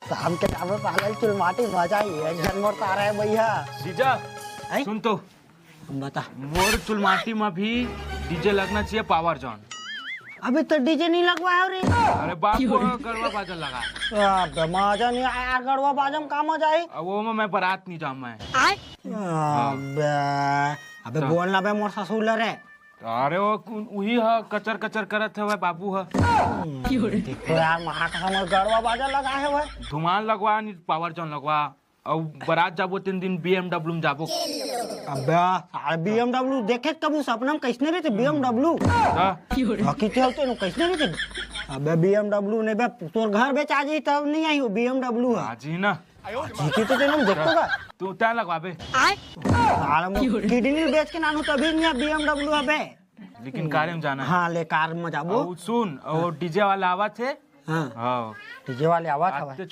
शाम के टाइम में पागल चुलमाटी मजा ही है जनमोर तारा है भैया। जीजा आई? सुन तो बता मोर चुलमाटी में भी डीजे लगना चाहिए पावर जॉन। अभी तो डीजे नहीं लगवाया रे। अरे बाप को गड़वा बाजा लगा। अबे मजा नहीं आया गड़वा बाजम का मजा आई। अब वो में मैं बारात नहीं जाऊँ मैं। अबे अबे बोलना बे मोर ससुर रे। अरे वो वही है कचर कचर करत है वह बाबू है। देखो यार महाकसम गड़वा बाजा लगा है भाई। धुमान लगवा नहीं पावर जॉन लगवा और बारात जाबो 3 दिन BMW में जाबो। अबे BMW देखे कबू सपना में कैसने रहते BMW हकीकत होते न कैसने रहते। अबे BMW ने बे तोर घर बेच आ जाई तब नहीं आई हो BMW है। आज ही ना जीती तो तेनम देखतो का तू क्या लगवा बे। साला मो किडनी बेच के नानू तभी नहीं BMW अबे। लेकिन कार में जाना है। हाँ ले कार में जाबो। और सुन और डीजे वाला आवाज है। हाँ हाँ डीजे वाले आवाज ये